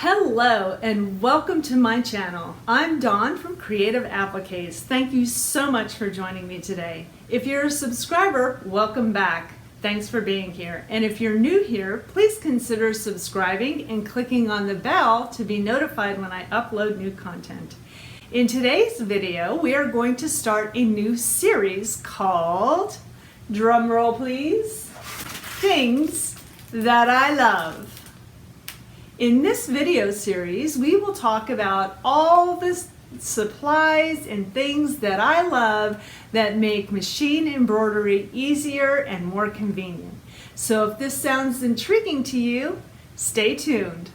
Hello and welcome to my channel. I'm Dawn from Creative Appliques. Thank you so much for joining me today. If you're a subscriber, welcome back. Thanks for being here. And if you're new here, please consider subscribing and clicking on the bell to be notified when I upload new content. In today's video, we are going to start a new series called, drum roll please, Things That I Love. In this video series, we will talk about all the supplies and things that I love that make machine embroidery easier and more convenient. So if this sounds intriguing to you, stay tuned.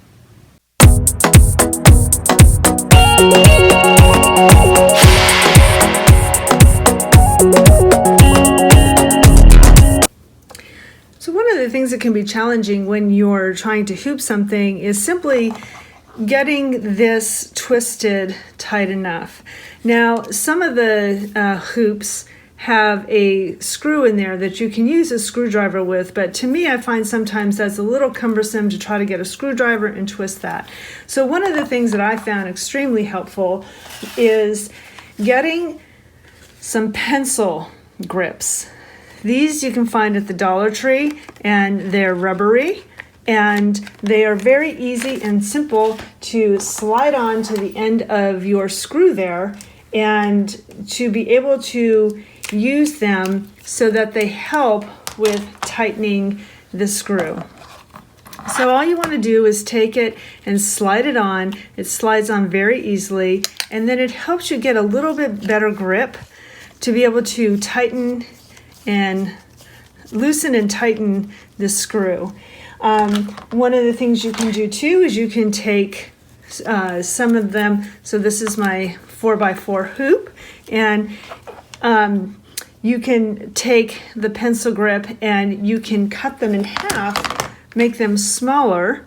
So one of the things that can be challenging when you're trying to hoop something is simply getting this twisted tight enough. Now, some of the hoops have a screw in there that you can use a screwdriver with, but to me, I find sometimes that's a little cumbersome to try to get a screwdriver and twist that. So one of the things that I found extremely helpful is getting some pencil grips. These you can find at the Dollar Tree, and they're rubbery, and they are very easy and simple to slide on to the end of your screw there, and to be able to use them so that they help with tightening the screw. So all you want to do is take it and slide it on. It slides on very easily, and then it helps you get a little bit better grip to be able to tighten and loosen and tighten the screw. One of the things you can do too is you can take some of them. So this is my 4x4 hoop, and you can take the pencil grip and you can cut them in half, make them smaller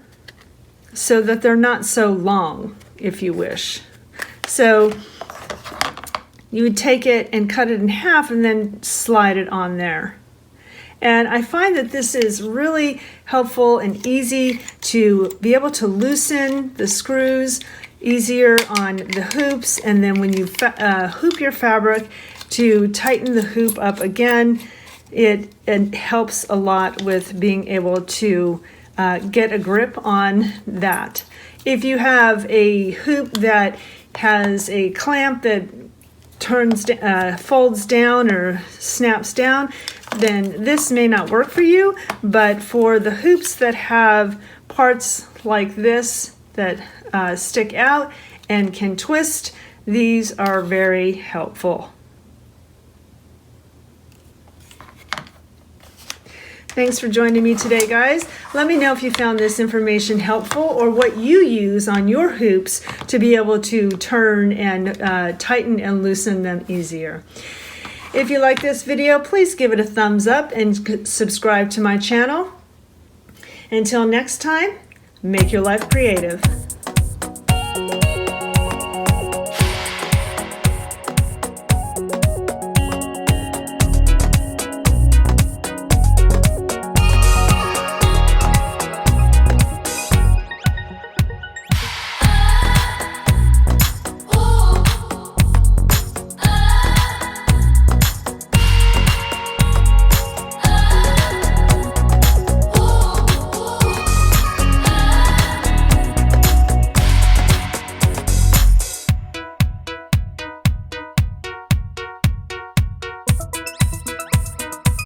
so that they're not so long, if you wish. So you would take it and cut it in half and then slide it on there. And I find that this is really helpful and easy to be able to loosen the screws easier on the hoops, and then when you hoop your fabric, to tighten the hoop up again. It helps a lot with being able to get a grip on that. If you have a hoop that has a clamp that folds down or snaps down, then this may not work for you. But for the hoops that have parts like this that stick out and can twist, these are very helpful. Thanks for joining me today, guys. Let me know if you found this information helpful or what you use on your hoops to be able to turn and tighten and loosen them easier. If you like this video, please give it a thumbs up and subscribe to my channel. Until next time, make your life creative.